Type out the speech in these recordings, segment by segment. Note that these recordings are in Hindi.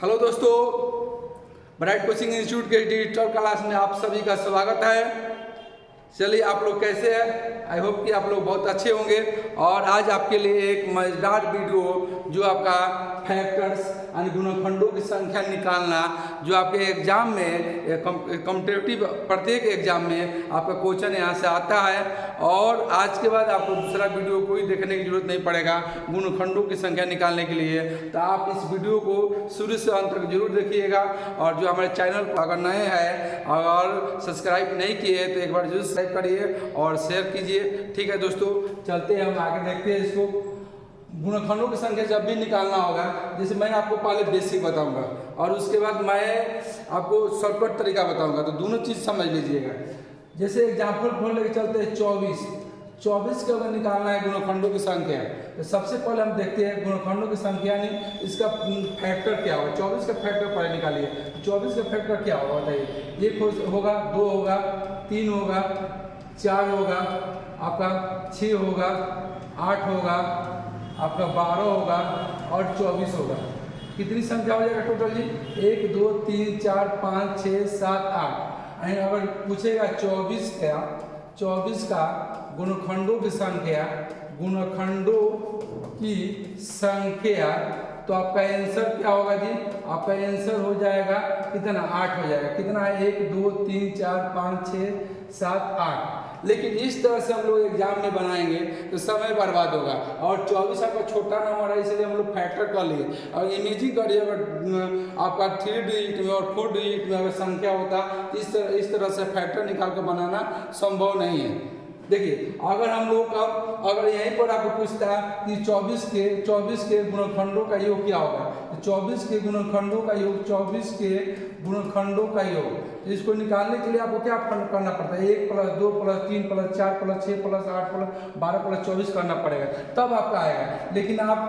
हेलो दोस्तों, ब्राइट कोचिंग इंस्टीट्यूट के डिजिटल क्लास में आप सभी का स्वागत है। चलिए, आप लोग कैसे हैं? आई होप कि आप लोग बहुत अच्छे होंगे। और आज आपके लिए एक मज़ेदार वीडियो जो आपका फैक्टर्स यानी गुणनखंडों की संख्या निकालना, जो आपके एग्जाम में कॉम्पिटिटिव प्रत्येक एग्जाम में आपका क्वेश्चन यहाँ से आता है। और आज के बाद आपको दूसरा वीडियो कोई देखने की जरूरत नहीं पड़ेगा गुणनखंडों की संख्या निकालने के लिए। तो आप इस वीडियो को शुरू से अंत तक जरूर देखिएगा। और जो हमारे चैनल पर अगर नए हैं और सब्सक्राइब नहीं किए तो एक बार जरूर सब्सक्राइब करिए और शेयर कीजिए। ठीक है दोस्तों, चलते हैं हम आगे देखते हैं इसको। गुणनखंडों की संख्या जब भी निकालना होगा, जैसे मैं आपको पहले बेसिक बताऊंगा और उसके बाद मैं आपको शॉर्टकट तरीका बताऊंगा, तो दोनों चीज़ समझ लीजिएगा। जैसे एग्जाम्पल फोन लेके चलते हैं 24 का अगर निकालना है गुणनखंडों की संख्या, तो सबसे पहले हम देखते हैं गुणनखंडों की संख्या नहीं, इसका फैक्टर क्या होगा। 24 का फैक्टर पहले निकालिए। 24 का फैक्टर क्या होगा बताइए। 1 होगा, 2 होगा, 3 होगा, 4 होगा, आपका 6 होगा, 8 होगा, आपका 12 होगा और 24 होगा। कितनी संख्या हो जाएगा टोटल जी? 1 2 3 4 5 6 7 8। अगर पूछेगा 24 का गुणनखंडों की संख्या, तो आपका आंसर क्या होगा जी? आपका आंसर हो जाएगा कितना? 8 हो जाएगा। कितना है? 1 2 3 4 5 6 7 8। लेकिन इस तरह से हम लोग एग्जाम में बनाएंगे तो समय बर्बाद होगा। और 24 आपका छोटा नंबर है, इसलिए हम लोग फैक्टर कर लिए। और इमेजिन करिए अगर आपका 3 डिजिट में और 4 डिजिट में अगर संख्या होता, इस तरह से फैक्टर निकाल कर बनाना संभव नहीं है। देखिए, अगर हम लोग का अगर यहीं पर आपको पूछता है कि 24 के गुणनखंडों का योग क्या होगा, तो 24 के गुणनखंडों का योग, 24 के गुणनखंडों का योग, तो इसको निकालने के लिए आपको क्या करना पड़ता है? 1 + 2 + 3 + 4 + 6 + 8 + 12 + 24 करना पड़ेगा, तब आपका आएगा। लेकिन आप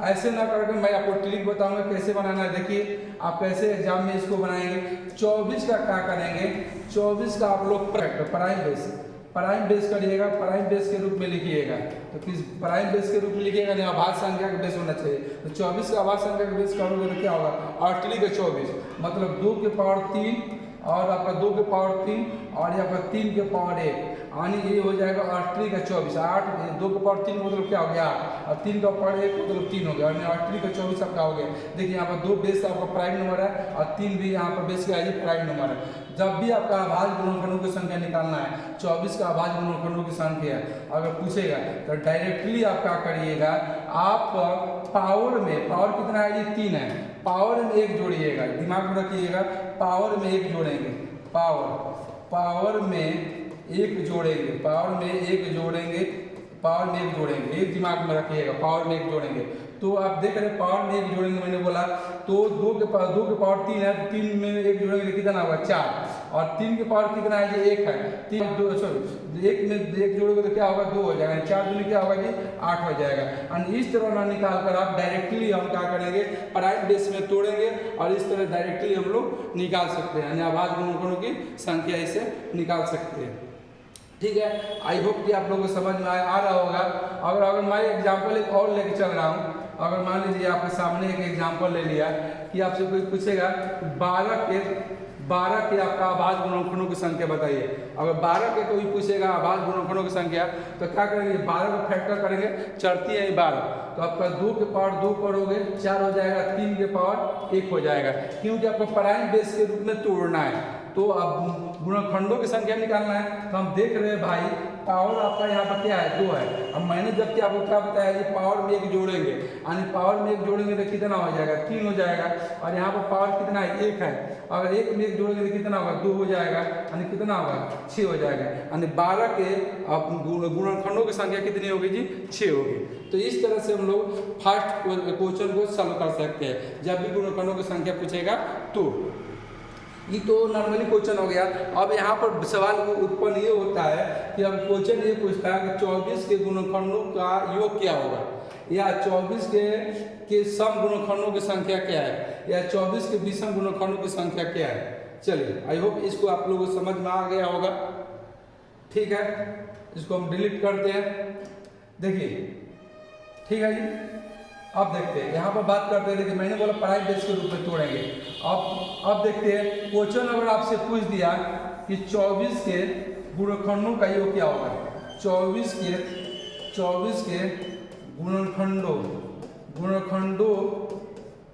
ऐसे ना करके मैं आपको ट्रिक बताऊंगा कैसे बनाना है। देखिए, आप कैसे एग्जाम में इसको बनाएंगे। 24 का क्या करेंगे? 24 का आप लोग प्राइम बेस करिएगा, प्राइम बेस के रूप में लिखिएगा। तो किस प्राइम बेस के रूप में लिखिएगा? नहीं, अभाज्य संख्या का बेस होना चाहिए। तो 24 का अभाज्य संख्या का बेस करोगे तो क्या होगा? 8 का 24, मतलब 2 की पावर 3 और आपका 2 की पावर 3 और आपका 3 की पावर 1, यानी ये हो जाएगा 8 का 24। 8 2 की पावर 3 मतलब क्या हो गया? 8 और 3 का पावर 1 मतलब 3 हो गया, यानी 8 का 24 आपका हो गया। देखिए, यहाँ पर 2 बेस आपका प्राइम नंबर है और 3 भी यहाँ पर बेस का है, प्राइम नंबर है। जब भी आपका अभाज्य गुणनखंडों की संख्या निकालना है, 24 का अभाज्य गुणनखंडों की संख्या अगर पूछेगा तो डायरेक्टली आप क्या करिएगा? आप पावर कितना है जी? 3 है। पावर में 1 जोड़िएगा, दिमाग में रखिएगा। पावर में 1 जोड़ेंगे, पावर में 1 जोड़ेंगे, एक दिमाग में रखिएगा। पावर में 1 जोड़ेंगे तो आप देख रहे हैं पावर में 1 जोड़ेंगे, मैंने बोला तो 2 के पावर 3 है, तो 3 में 1 जोड़ेंगे तो कितना होगा? 4। और 3 के पावर कितना है जी? 1 है। 1 में 1 जोड़ोगे तो क्या होगा? 2 हो जाएगा। 4 दूनी क्या होगा जी? 8 हो जाएगा। और इस तरह ना निकाल कर आप डायरेक्टली हम क्या करेंगे? प्राइम बेस में तोड़ेंगे और इस तरह डायरेक्टली हम लोग निकाल सकते हैं, यानी अभाज्य गुणनखंडों की संख्या इसे निकाल सकते हैं। ठीक है, आई होप कि आप लोगों को समझ में आ रहा होगा। अगर मैं एग्जाम्पल एक और लेके चल रहा हूँ। अगर मान लीजिए आपके सामने एक एग्जाम्पल ले लिया कि आपसे कोई पूछेगा 12 के आपका अभाज्य गुणनखंडों की संख्या बताइए। अगर 12 के कोई पूछेगा अभाज्य गुणनखंडों की संख्या, तो क्या करेंगे? 12 को फैक्टर करेंगे, चढ़ती है 12, तो आपका 2 के पावर 2 करोगे 4 हो जाएगा, 3 के पावर 1 हो जाएगा, क्योंकि आपको प्राइम बेस के रूप में तोड़ना है। तो अब गुणनखंडों की संख्या निकालना है, तो हम देख रहे हैं भाई पावर आपका यहाँ पर क्या है? 2 है। अब मैंने जबकि आपको क्या बताया जी? पावर में 1 जोड़ेंगे, यानी पावर में 1 जोड़ेंगे तो कितना हो जाएगा? 3 हो जाएगा। और यहाँ पर पावर कितना है? 1 है। अगर 1 में 1 जोड़ेंगे तो कितना होगा? 2 हो जाएगा, यानी कितना होगा? 6 हो जाएगा। यानी 12 के गुणनखंडों की संख्या कितनी होगी जी? 6 होगी। तो इस तरह से हम लोग फर्स्ट क्वेश्चन को सॉल्व कर सकते हैं जब भी गुणनखंडों की संख्या पूछेगा तो। ये तो नॉर्मली क्वेश्चन हो गया। अब यहाँ पर सवाल उत्पन्न ये होता है कि अब क्वेश्चन ये पूछता है कि 24 के गुणनखंडों का योग क्या होगा, या 24 के सम गुणनखंडों की संख्या क्या है, या 24 के विषम गुणनखंडों की संख्या क्या है। चलिए, आई होप इसको आप लोगों को समझ में आ गया होगा। ठीक है, इसको हम डिलीट करते हैं। देखिए, ठीक है जी, अब देखते हैं, यहाँ पर बात करते हैं कि मैंने बोला प्राइम बेस के रूप में तोड़ेंगे। अब देखते हैं, क्वेश्चन अगर आपसे पूछ दिया कि 24 के गुणनखंडों का योग क्या होगा, 24 के गुणनखंडों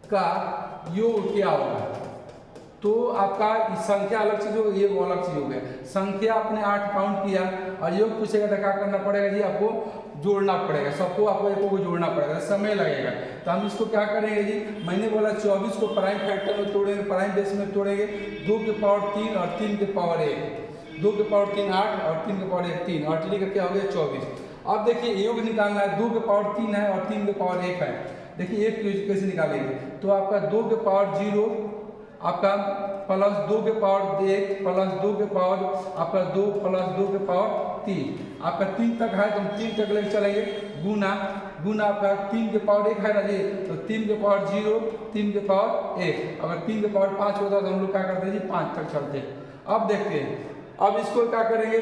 का योग क्या होगा, तो आपका संख्या अलग चीज होगी, ये वो अलग चीज हो गया। संख्या आपने 8 काउंट किया और योग पूछेगा तो क्या करना पड़ेगा जी, आपको जोड़ना पड़ेगा, सबको आपको एक को जोड़ना पड़ेगा, समय लगेगा। तो हम इसको क्या करेंगे जी, मैंने बोला 24 को प्राइम फैक्टर में तोड़ेंगे, प्राइम बेस में तोड़ेंगे, 2 के पावर 3 और 3 के पावर 1, 2 के पावर 3 8 और 3 के पावर 1 3 और 3 का क्या हो गया 24। अब देखिए योग निकालना है, 2 के पावर 3 है और 3 के पावर 1 है। देखिए एक कैसे निकालेंगे, तो आपका 2 के पावर 0 आपका प्लस 2 के पावर 1 प्लस 2 के पावर आपका 2 प्लस 2 के पावर 3, आपका 3 तक है तो हम 3 तक लेकर चलेंगे, गुना आपका 3 के पावर 1 है ना जी, तो 3 के पावर 0 3 के पावर 1, अगर 3 के पावर 5 होता तो हम लोग क्या करते हैं जी 5 तक चलते। अब देखते हैं, अब इसको क्या करेंगे,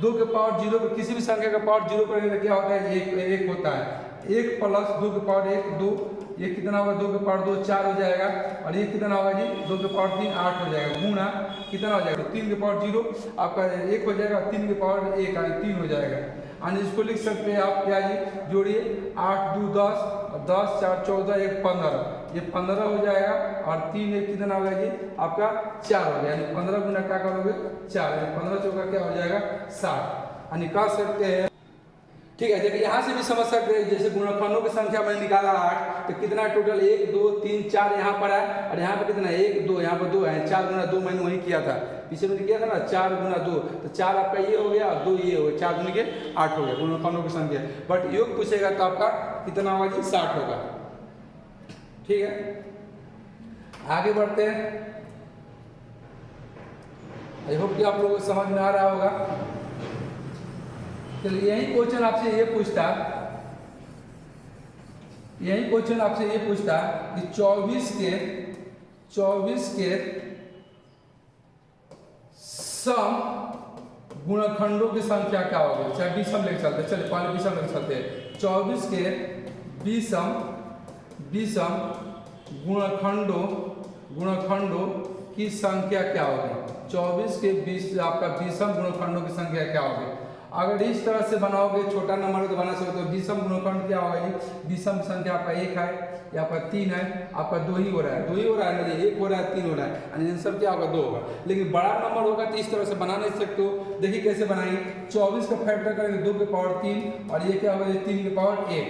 2 के पावर 0 पर किसी भी संख्या का पावर 0 करेंगे तो क्या होता है, एक होता है, 1 प्लस 2 के पावर 1 2, ये कितना होगा 2 के पावर 2 4 हो जाएगा, और ये कितना होगा जी 2 के पावर 3 8 हो जाएगा, गुना कितना हो जाएगा 3 के पावर 0 आपका 1 हो जाएगा, 3 के पावर 1 3 हो जाएगा। यानी इसको लिख सकते हैं आप क्या जी, जोड़िए 8 2 10 10 4 14 1 15, ये 15 हो जाएगा, और 3 1 कितना होगा जी आपका 4 हो गया, यानी 15 गुना क्या करोगे 4, 15 चौका क्या हो जाएगा 60, यानी कह सकते हैं। ठीक है, देखिए यहाँ से भी समझ सकते हैं, जैसे गुणनखंडों की संख्या मैंने निकाला 8, तो कितना टोटल 1 2 3 4 यहाँ पर है, और यहाँ पर कितना 1 2 यहाँ पर 2 है, 4 गुना 2 मैंने वही किया था, पीछे मैंने किया था ना 4 गुना 2, तो 4 आपका ये हो गया और 2 ये हो गया, 4 गुना के 8 हो गया गुणनखंडों की संख्या। बट योग पूछेगा तो आपका कितना होगा जी 60 होगा। ठीक है, आगे बढ़ते हैं। आई होप कि आप लोगों को समझ में आ रहा होगा। चलिए यही क्वेश्चन आपसे ये पूछता कि 24 के सम गुणनखंडों की संख्या क्या होगी, चाहे विषम लेकर चलते, चलिए पहले विषम लेकर चलते हैं। 24 के विषम गुणनखंडों की संख्या क्या होगी, 24 के 20 आपका विषम गुणनखंडों की संख्या क्या होगी। अगर इस तरह से बनाओगे, छोटा नंबर तो बना सकते हो, विषम गुणनखंड क्या होगा जी, विषम संख्या आपका 1 है या आपका 3 है, आपका 2 ही हो रहा है, 2 ही हो रहा है ना, 1 हो रहा है 3 हो रहा है, यानी आंसर क्या होगा 2 होगा। लेकिन बड़ा नंबर होगा तो इस तरह से बना नहीं सकते हो। देखिए कैसे बनाएंगे, 24 का फैक्टर करेंगे 2 के पावर 3, और ये क्या होगा 3 के पावर 1।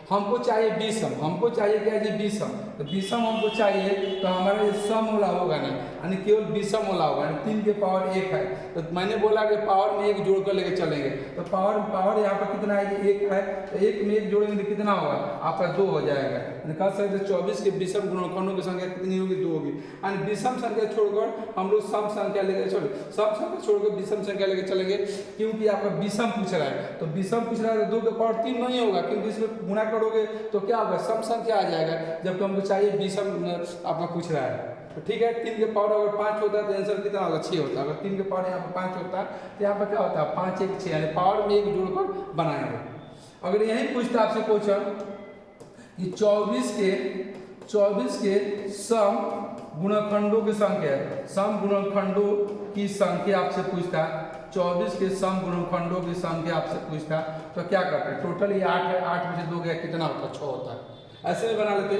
हमको चाहिए विषम, हमको चाहिए क्या जी विषम, तो विषम हमको चाहिए तो हमारा ये सम वाला होगा नहीं, यानी केवल विषम वाला होगा, यानी 3 के पावर 1 है, तो मैंने बोला कि पावर में 1 जोड़ कर लेके चलेंगे, तो पावर यहाँ पर कितना है जी 1 है, तो 1 में 1 जोड़ेंगे तो कितना होगा आपका 2 हो जाएगा। कह सकते 24 के विषम गुणनखंडों की संख्या कितनी होगी 2 होगी, यानी विषम संख्या छोड़कर हम लोग सम संख्या लेकर चलो, सम संख्या छोड़कर विषम संख्या लेकर चलेंगे, क्योंकि आपका विषम पूछ रहा है, तो विषम पूछ रहा है तो 2 के पावर 3 नहीं होगा, क्योंकि इसमें गुणा करोगे तो क्या होगा सम संख्या आ जाएगा, जबकि हमको चाहिए विषम आपका पूछ रहा है। तो ठीक है, 3 के पावर अगर 5 होता है तो आंसर कितना होगा 6 होता है, अगर 3 के पावर यहाँ पर 5 होता है तो यहाँ पर क्या होता है 5 1 6, यानी पावर में 1 जोड़कर बनाएंगे। अगर यही पूछता आपसे क्वेश्चन कि 24 के सम गुणनखंडों की संख्या, सम गुणनखंडों की संख्या आपसे पूछता, 24 के सम गुणनखंडों की संख्या आपसे पूछता, तो क्या करते हैं, टोटल ये 8 है, 8 में से 2 गया कितना होता है 6 होता है, ऐसे में बना लेते।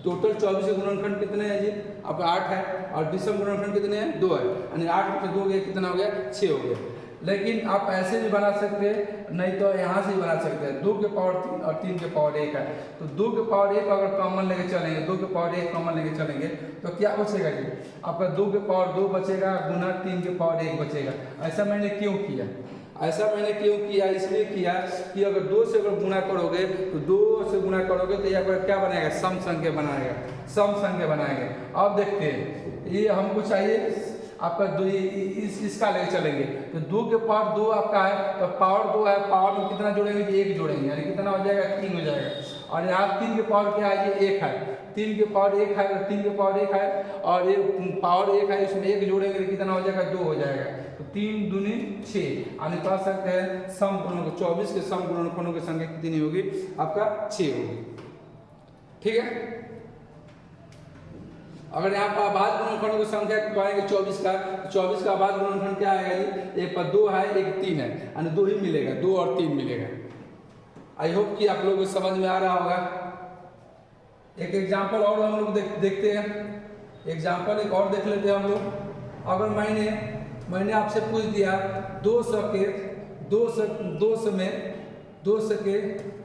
टोटल 24 के गुणनखंड कितने हैं जी आपका 8 है, और विषम गुणनखंड कितने हैं 2 है, यानी 8 में से 2 गया कितना हो गया 6 हो गया। लेकिन आप ऐसे भी बना सकते हैं, नहीं तो यहाँ से भी बना सकते हैं, 2 के पावर 3 और 3 के पावर 1 है, तो 2 के पावर 1 अगर कॉमन लेके चलेंगे, 2 के पावर 1 कॉमन लेके चलेंगे तो क्या बचेगा जी आपका 2 के पावर 2 बचेगा गुना 3 के पावर 1 बचेगा। ऐसा मैंने क्यों किया, इसलिए किया कि अगर 2 से अगर गुना करोगे तो 2 से गुना करोगे तो यहाँ पर क्या बनाएगा सम संख्या बनाएगा। अब देखते हैं, ये हमको चाहिए आपका 2, इसका लेके चलेंगे, तो 2 के पावर 2 आपका है, तो पावर 2 है, पावर में कितना जोड़ेंगे 1 जोड़ेंगे, यानी कितना हो जाएगा 3 हो जाएगा, और यहाँ 3 के पावर क्या है ये 1 है, 3 के पावर 1 है, 3 के पावर 1 है और ये पावर 1 है, इसमें 1 जोड़ेंगे तो कितना हो जाएगा 2 हो जाएगा, तो 3 दूनी 6, यानी कह सकते हैं सम गुणनखंड 24 के सम गुणनखंडों की संख्या कितनी होगी आपका 6 होगी। ठीक है। अगर यहाँ पर अभाज्य गुणनखंडों की संख्या पाएंगे 24 का, तो 24 का अभाज्य गुणनखंड क्या आएगा जी? एक पर 2 है, एक 3 है, यानी 2 ही मिलेगा, 2 और 3 मिलेगा। आई होप कि आप लोगों को समझ में आ रहा होगा। एक एग्जाम्पल और हम लोग देखते हैं, एग्जाम्पल एक और देख लेते हैं हम लोग। अगर मैंने आपसे पूछ दिया 200 के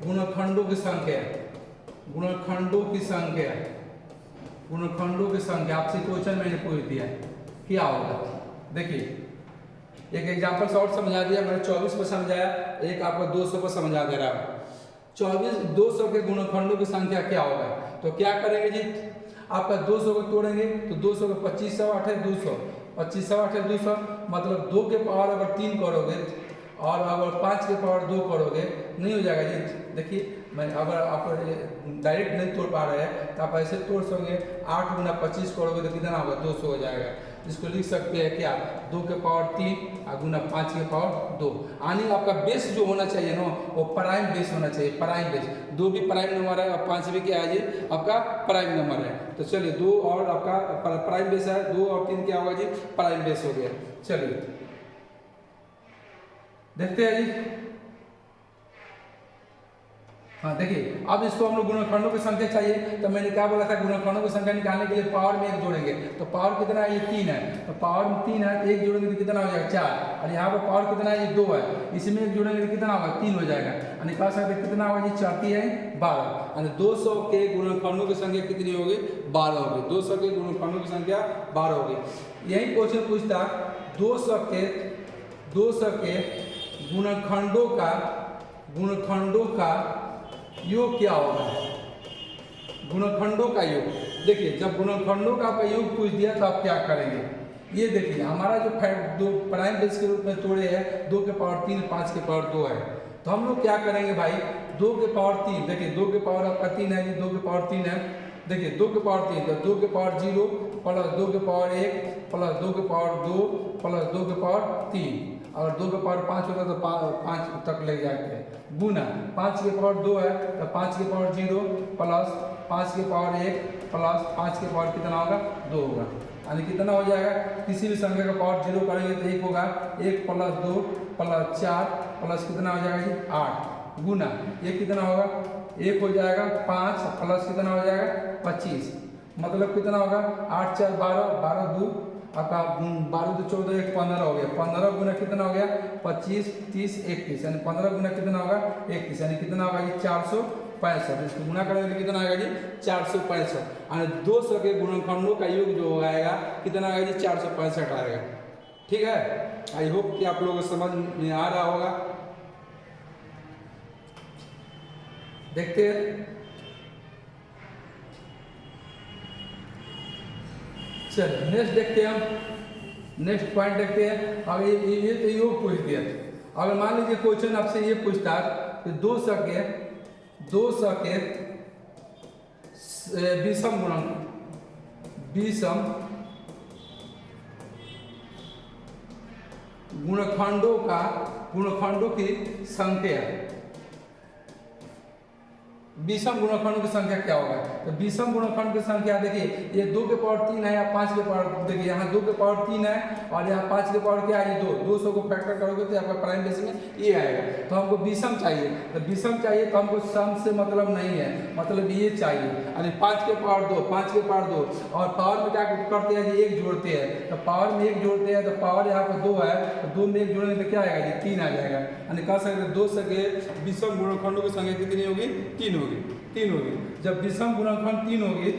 गुणनखंडों की संख्या, गुणनखंडों की संख्या आपसे क्वेश्चन मैंने पूछ दिया, क्या होगा? देखिए एक एग्जाम्पल शॉर्ट समझा दिया मैंने, 24 पर समझाया, एक आपको 200 पर समझा दे रहा है। 200 के गुणनखंडों की संख्या क्या होगा? तो क्या करेंगे जी, आपका 200 को तोड़ेंगे तो 200 को 25 8 है 200, 25 8 है 200, मतलब 2 के पावर अगर 3 करोगे और अगर 5 के पावर 2 करोगे नहीं हो जाएगा जी। देखिए मैं अगर आप डायरेक्ट नहीं तोड़ पा रहे हैं तो आप ऐसे तोड़ सकोगे, 8 गुना 25 करोगे तो कितना होगा? 200 हो जाएगा। इसको लिख सकते हैं क्या? 2 के पावर 3 और गुना 5 के पावर 2। यानी आपका बेस जो होना चाहिए ना वो प्राइम बेस होना चाहिए, प्राइम बेस। 2 भी प्राइम नंबर है और 5 भी क्या है जी? आपका प्राइम नंबर है। तो चलिए 2 और आपका प्राइम बेस है, 2 और 3 क्या होगा जी? प्राइम बेस हो गया। चलिए देखते हैं जी। हाँ देखिए, अब इसको हम लोग गुणनखंडों की संख्या चाहिए, तो मैंने क्या बोला था? गुणनखंडों की संख्या निकालने के लिए पावर में 1 जोड़ेंगे, तो पावर कितना है? ये 3 है, तो पावर में 3 है, 1 जोड़ेंगे तो कितना हो जाएगा? 4। और यहाँ पर पावर कितना है? ये 2 है, इसमें 1 जोड़ेंगे तो कितना होगा? 3 हो जाएगा। यानी कह सकते कितना होगा जी? 4 है 12। यानी 200 के गुणनखंडों की संख्या कितनी होगी? 12 होगी। 200 के गुणनखंडों की संख्या 12 होगी। यही क्वेश्चन पूछता 200 के गुणनखंडों का योग क्या होगा? गुणनखंडों का योग। देखिए जब गुणनखंडों का आपका योग पूछ दिया तो आप क्या करेंगे? ये देखिए हमारा जो प्राइम बेस के रूप में तोड़े हैं 2 के पावर 3 5 के पावर 2 है, तो हम लोग क्या करेंगे भाई? 2 के पावर 3, देखिए 2 के पावर आपका 3 है, 2 के पावर 3 है, देखिए 2 के पावर 3, तो 2 के पावर 0 प्लस 2 के पावर 1 प्लस 2 के पावर 2 प्लस 2 के पावर 3, अगर 2 के पावर 5 होता तो 5 तक ले जाते हैं, गुना 5 के पावर 2 है तो 5 के पावर 0 प्लस 5 के पावर 1 प्लस 5 के पावर कितना होगा? 2 होगा। यानी कितना हो जाएगा? किसी भी संख्या का पावर 0 करेंगे तो 1 होगा, 1 प्लस 2 प्लस 4 प्लस कितना हो जाएगा जी? 8, गुना ये कितना होगा? 1 हो जाएगा, 5 प्लस कितना हो जाएगा? 25, मतलब कितना होगा? 8 4 12, 12 2 आपका 12 2 14 1 15 हो गया, 15 गुना कितना हो गया? 25 30 31, यानी 15 गुना कितना होगा? 31, यानी कितना होगा जी? 465। इसको गुना करेंगे तो कितना आएगा जी? 465। यानी 200 के गुणनखंडों का योग जो आएगा कितना आएगा जी? 465 आएगा। ठीक है, आई होप कि आप लोगों को समझ में आ रहा होगा। देखते हैं, चलिए नेक्स्ट देखते हैं हम, नेक्स्ट पॉइंट देखते हैं। अब ये तो योग पूछ दिया। अगर मान लीजिए क्वेश्चन आपसे ये पूछता कि 200 के विषम गुणनखंडों की संख्या, विषम गुणनखंड की संख्या क्या होगा? तो विषम गुणनखंड की संख्या देखिए, ये 2 के पावर 3 है या 5 के पावर, देखिए यहाँ 2 के पावर 3 है और यहाँ 5 के पावर क्या है? 2। 200 को फैक्टर करोगे तो आपका प्राइम बेस में ये आएगा। तो हमको विषम चाहिए, तो विषम चाहिए तो हमको सम से मतलब नहीं है, मतलब ये चाहिए। यानी 5 के पावर 2, 5 के पावर 2, और पावर में क्या करते हैं जी? 1 जोड़ते हैं, तो पावर में 1 जोड़ते हैं, तो पावर यहाँ पर 2 है, तो 2 में 1 जोड़ेंगे तो क्या आएगा जी? 3 आ जाएगा। यानी कह सकते 200 के विषम गुणनखंडों की संख्या कितनी होगी? 3 होगी। 3 होगी। जब विषम गुणनखंड 3 होगी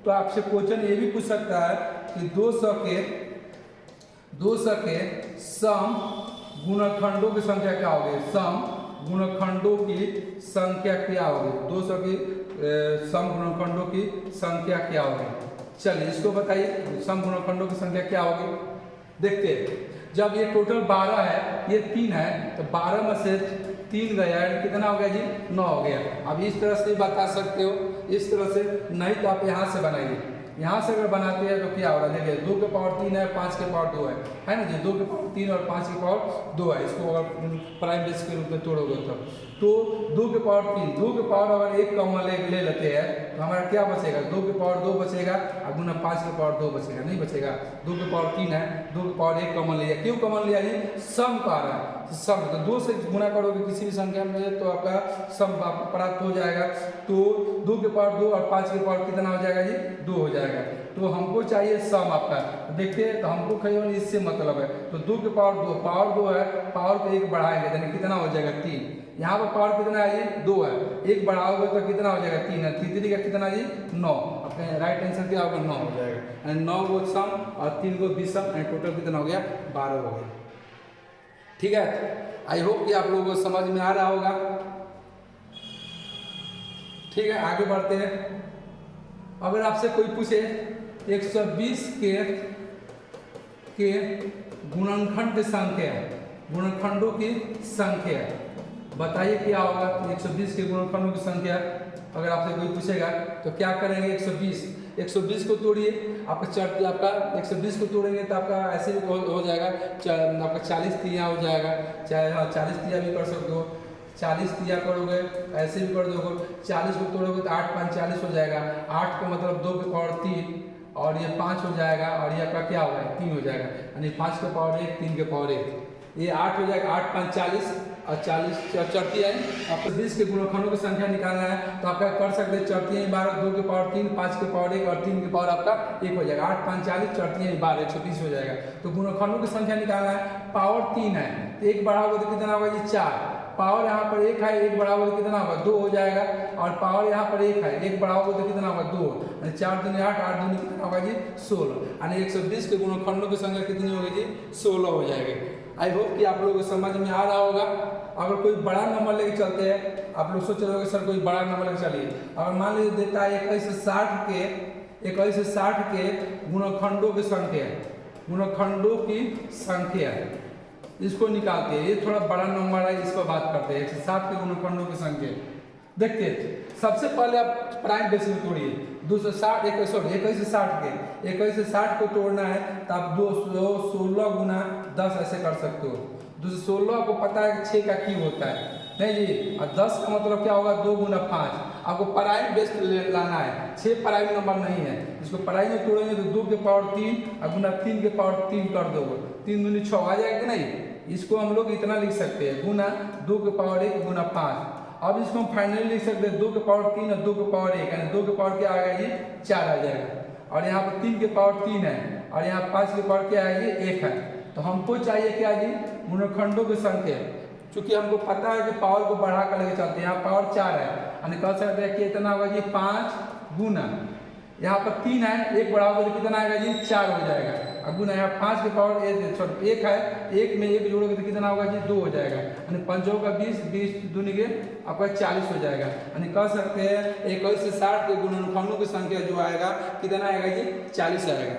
तो आपसे क्वेश्चन ये भी पूछ सकता है कि 200 के सम गुणनखंडों की संख्या क्या होगी? सम गुणनखंडों की संख्या क्या होगी? 200 की सम गुणनखंडों की संख्या क्या होगी? चलिए इसको बताइए, सम गुणनखंडों की संख्या क्या होगी? देखते हैं। जब ये टोटल 12 है, ये 3 है, तो 12 में से 3 गया, कितना हो गया जी? 9 हो गया। अब इस तरह से बता सकते हो, इस तरह से नहीं तो आप यहाँ से बनाइए, यहाँ से अगर बनाते हैं तो क्या हो रहा है, देखिए 2 के पावर 3 है, 5 के पावर 2 है ना जी, 2 के पावर 3 और 5 के पावर 2 है। इसको अगर प्राइम बेस के रूप में तोड़ोगे तो 2 के पावर 3, 2 के पावर अगर एक कॉमन ले लेते हैं तो हमारा क्या बचेगा, 2 के पावर 2 बचेगा और गुना 5 के पावर 2 बचेगा, नहीं बचेगा। 2 के पावर 3 है, 2 के पावर 1 कॉमन लिया, क्यों कॉमन लिया जी, सम का रहा है, सम। तो 2 से गुना करोगे किसी भी संख्या में तो आपका सम प्राप्त हो जाएगा। तो 2 के पावर 2 और 5 के पावर कितना हो जाएगा जी, 2 हो जाएगा। तो हमको चाहिए सम आपका, देखते हैं तो हमको केवल इससे मतलब है। तो 2 के पावर 2, पावर 2 है, पावर को 1 बढ़ाएंगे यानी कितना हो जाएगा 3। यहाँ पर पावर कितना है जी, 2 है, 1 बढ़ाओगे तो कितना हो जाएगा 3 है, 3 का कितना जी 9। अपने राइट आंसर क्या होगा 9 हो जाएगा। 9 को सम और 3 को विषम, टोटल कितना हो गया 12 हो गया। ठीक है, आई होप कि आप लोगों को समझ में आ रहा होगा। ठीक है, आगे बढ़ते हैं। अगर आपसे कोई पूछे 120 के गुणनखंड संख्या, गुणनखंडों की संख्या बताइए क्या होगा। 120 के गुणनखंडों की संख्या अगर आपसे कोई पूछेगा तो क्या करेंगे, 120 को तोड़िए, आपका 120 को तोड़ेंगे तो आपका ऐसे भी हो जाएगा, आपका 40 तिया हो जाएगा, चाहे 40 तिया भी कर सकते हो, 40 तिया करोगे ऐसे भी कर दोगे। 40 को तोड़ोगे तो 8 5 40 हो जाएगा, 8 का मतलब 2 के पावर 3 और ये 5 हो जाएगा और ये आपका क्या होगा 3 हो जाएगा, यानी 5 के पावर 1 3 के पावर 1, ये 8 हो जाएगा। 8 5 40 और 40 चौथी है। आपको 20 के गुणनखंडों की संख्या निकालना है तो आप क्या कर सकते हैं, चौथी 12, 2 के पावर 3, 5 के पावर 1 और 3 के पावर आपका 1 हो जाएगा। 8 5 40, चौथी 12, 120 हो जाएगा। तो गुणनखंडों की संख्या निकालना है, पावर 3 है तो 1 बढ़ाओगे तो कितना होगा जी 4, पावर यहाँ पर 1 है, 1 बढ़ाओगे तो कितना होगा 2 हो जाएगा, और पावर यहाँ पर 1 है, 1 बढ़ाओगे तो कितना होगा 2, यानी 4 दूनी 8, 8 दूनी कितना होगा जी 16, यानी 120 के गुणनखंडों की संख्या कितनी होगी जी 16 हो जाएगी। आई होप कि आप लोगों को समझ में आ रहा होगा। अगर कोई बड़ा नंबर लेके चलते हैं, आप लोग सोच रहे हो सर कोई बड़ा नंबर लेके चलिए, अगर मान लीजिए देता है 21 से 60 के गुणनखंडों की संख्या, गुणनखंडों की संख्या इसको निकालते हैं, ये थोड़ा बड़ा नंबर है, इस पर बात करते हैं। 160 के गुणनखंडों की संख्या देखते हैं। सबसे पहले आप प्राइम बेस में तोड़िए, 260 21 से 60 के 21 से 60 को तोड़ना है तो आप 216 गुना 10 ऐसे कर सकते हो। 216 को पता है कि 6 का क्यूब होता है, नहीं जी, और 10 का मतलब क्या होगा 2 गुना 5। आपको प्राइम बेस लाना है, 6 प्राइम नंबर नहीं है। इसको प्राइम में तोड़ेंगे तो 2 के पावर 3 और गुना 3 के पावर 3 कर दोगे, 3 दूनी 6 आ जाएगा कि नहीं। इसको हम लोग इतना लिख सकते हैं, गुना 2 के पावर 1 गुना 5। अब इसको हम फाइनली लिख सकते हैं 2 के पावर 3 और 2 के पावर 1, यानी 2 के पावर क्या आ गया ये 4 आ जाएगा, और यहाँ पर 3 के पावर 3 है और यहाँ 5 के पावर क्या है ये 1 है। तो हमको चाहिए क्या जी गुणनखंडों की संख्या, चूंकि हमको पता है कि पावर को बढ़ा कर लेके चलते हैं, यहाँ पावर 4 है, यानी कह सकते हैं कि इतना होगा जी 5 गुना, यहाँ पर 3 है, 1 बढ़ाओगे तो कितना आएगा जी 4 हो जाएगा, अब गुना यहाँ 5 के पावर 1 है, 1 में 1 जोड़ोगे तो कितना होगा जी 2 हो जाएगा, यानी 5 का 20, 20 दूनी के आपका 40 हो जाएगा। यानी कह सकते हैं 21 से 60 के गुणनखंडों की संख्या जो आएगा कितना आएगा जी 40 आएगा।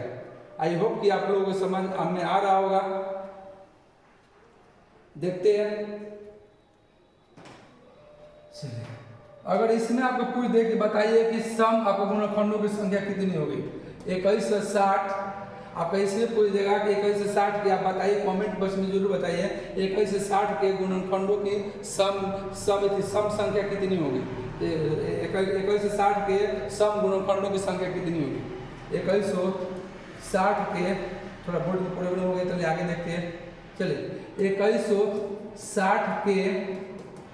आई होप कि आप लोगों को समझ में आ रहा होगा। देखते हैं, अगर इसमें आपको पूछ दे कि बताइए कि सम आपको गुणनखंडों की संख्या कितनी होगी 21 से 60, आपका इसलिए पूछ देगा कि 21 से 60 की आप बताइए, कमेंट बॉक्स में जरूर बताइए 21 से 60 के गुणनखंडों की सम संख्या कितनी होगी। 21 से 60 के सम गुणनखंडों की संख्या कितनी होगी। 2160 के थोड़ा बोर्ड में प्रॉब्लम हो गया, चलिए आगे देखते हैं। चलिए 2160 के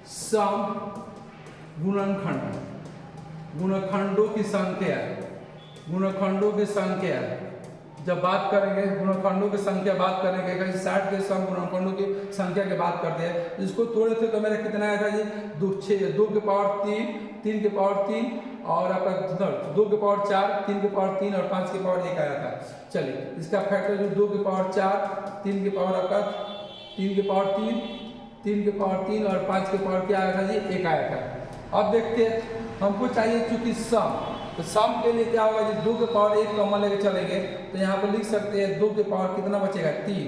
सम गुणनखंडों की संख्या, गुणनखंडों की संख्या जब बात करेंगे, गुणनखंडों की संख्या बात करेंगे 2160 के सम गुणनखंडों की संख्या की बात करते हैं। इसको तोड़े थे तो मेरा कितना आया था जी 2 के पावर 3, 3 के पावर 3 और आपका 2 के पावर 4, 3 के पावर 3 और 5 के पावर 1 आया था। चलिए इसका फैक्टर जो 2 के पावर 4, 3 के पावर आपका 3 के पावर 3, 3 के पावर 3 और 5 के पावर क्या आया था जी 1 आया था। अब देखते हैं, हमको चाहिए चूंकि सम, तो सम के लिए क्या होगा जी 2 के पावर 1 कॉमन लेके चलेंगे तो यहाँ पर लिख सकते हैं 2 के पावर कितना बचेगा 3,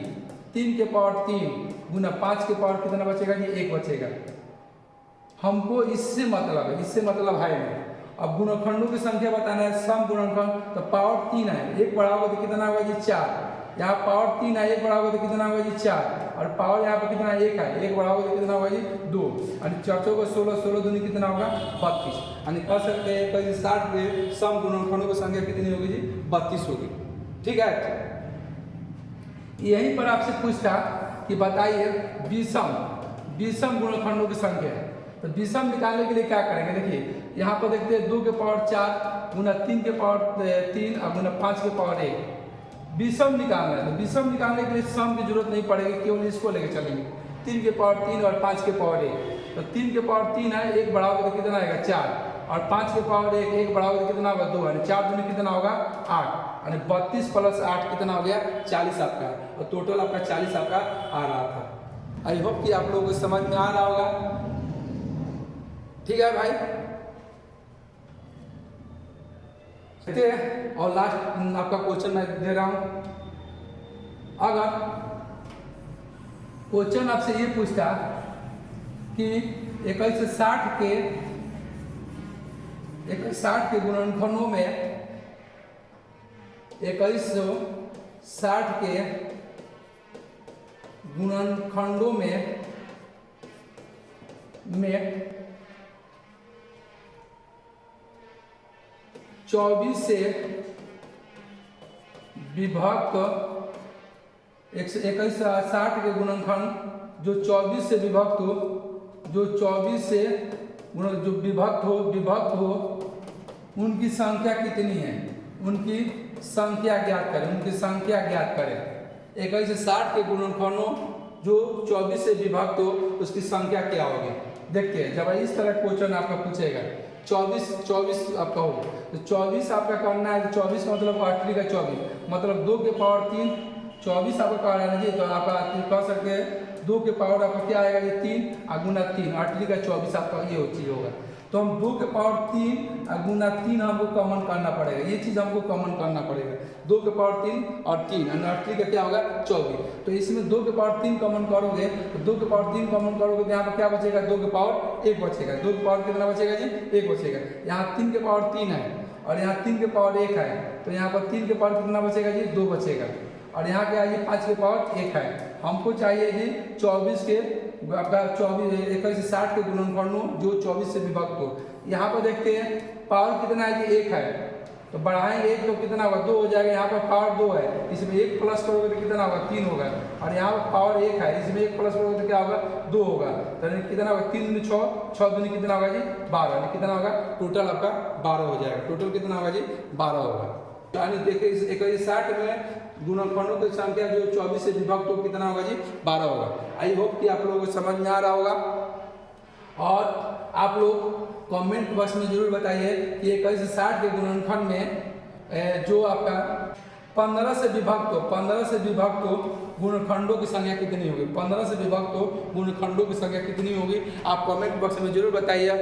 3 के पावर 3 गुना 5 के पावर कितना बचेगा जी 1 बचेगा। हमको इससे मतलब है, इससे मतलब है नहीं, अब गुणनखंडों की संख्या बताना है, सम गुणनखंड, तो पावर 3 है, एक बढ़ाओगे तो कितना होगा जी 4, यहाँ पावर 3 है, एक बढ़ाओगे तो कितना होगा जी 4, और पावर यहाँ पर कितना 1 है, एक बढ़ाओगे तो कितना होगा जी 2, यानी 4 को 16, 16 दूनी कितना होगा 32, यानी कह सकते हैं कहीं 60 के सम गुणनखंडों की संख्या कितनी होगी जी 32 होगी। ठीक है, यहीं पर आपसे पूछता कि बताइए विषम गुणनखंडों की संख्या है, तो विषम निकालने के लिए क्या करेंगे, देखिए यहाँ पर देखते हैं 2 के पावर 4 गुना 3 के पावर 3 और गुना 5 के पावर 1, विषम निकालना है। तो विषम निकालने के लिए सम की जरूरत नहीं पड़ेगी, केवल इसको लेके चलेंगे, 3 के पावर 3 और 5 के पावर 1, तो 3 के पावर 3 है, एक बढ़ाओगे तो कितना आएगा 4, और 5 के पावर 1, एक बढ़ाओगे तो कितना होगा 2, यानी 4 दूनी कितना होगा 8, यानी 32 प्लस 8 कितना हो गया 40 आपका, और टोटल आपका 40 आपका आ रहा था। आई होप कि आप लोगों को समझ में आ रहा होगा। ठीक है भाई, और लास्ट आपका क्वेश्चन मैं दे रहा हूं, अगर क्वेश्चन आपसे ये पूछता कि 21 से 60 के गुणनखंडों में 2160 के गुणनखंडों में 24 से विभक्त 2160 के गुणनखंड जो 24 से विभक्त हो, जो विभक्त हो उनकी संख्या कितनी है, उनकी संख्या ज्ञात करें। 21 से 60 के गुणनखंडों जो 24 से विभक्त हो उसकी संख्या क्या होगी। देखते हैं, जब इस तरह क्वेश्चन आपका पूछेगा 24 आपका हो, तो 24 आपका करना है, 24 मतलब 8 का 24 मतलब 2 के पावर 3, 24 आपका कर आना चाहिए, तो आप कह सकते हैं 2 के पावर आपका क्या आएगा ये 3 और गुना 3, 8 का 24 आपका ये चीज होगा। तो हम 2 के पावर 3 और गुना 3 हमको कॉमन करना पड़ेगा, ये चीज़ हमको कॉमन करना पड़ेगा, 2 के पावर 3 और 3 और 8 का क्या होगा 24। तो इसमें 2 के पावर 3 कॉमन करोगे तो 2 के पावर 3 कॉमन करोगे तो यहाँ पर क्या बचेगा 2 के पावर 1 बचेगा, 2 के पावर कितना बचेगा जी 1 बचेगा। यहाँ 3 के पावर 3 है और यहाँ 3 के पावर 1 है, तो यहाँ पर 3 के पावर कितना बचेगा जी 2 बचेगा, और यहाँ क्या है जी 5 के पावर 1 है। हमको चाहिए जी 24 के आपका 21 से 60 के गुणनखंडों जो 24 से विभक्त हो। यहाँ पर देखते हैं पावर कितना है जी 1 है, तो बढ़ाएंगे 1 तो कितना होगा 2 हो जाएगा। यहाँ पर पावर 2 है, इसमें 1 प्लस करोगे तो कितना होगा 3 होगा, और यहाँ पर पावर 1 है, इसमें 1 प्लस करोगे तो क्या होगा 2 होगा, तो कितना होगा 3 दूनी 6, 6 दूनी कितना होगा जी 12, कितना होगा टोटल आपका 12 हो जाएगा। टोटल कितना होगा जी 12 होगा। यानी देखिए 21 से 60 में गुणनखंडों की संख्या जो 24 से विभक्त हो कितना होगा जी 12 होगा। आई होप कि आप लोगों को समझ में आ रहा होगा, और आप लोग कमेंट बॉक्स में जरूर बताइए कि 21 से 60 के गुणनखंड में जो आपका 15 से विभक्त हो गुणनखंडों की संख्या कितनी होगी, 15 से विभक्त हो गुणनखंडों की संख्या कितनी होगी, आप कमेंट बॉक्स में जरूर बताइए।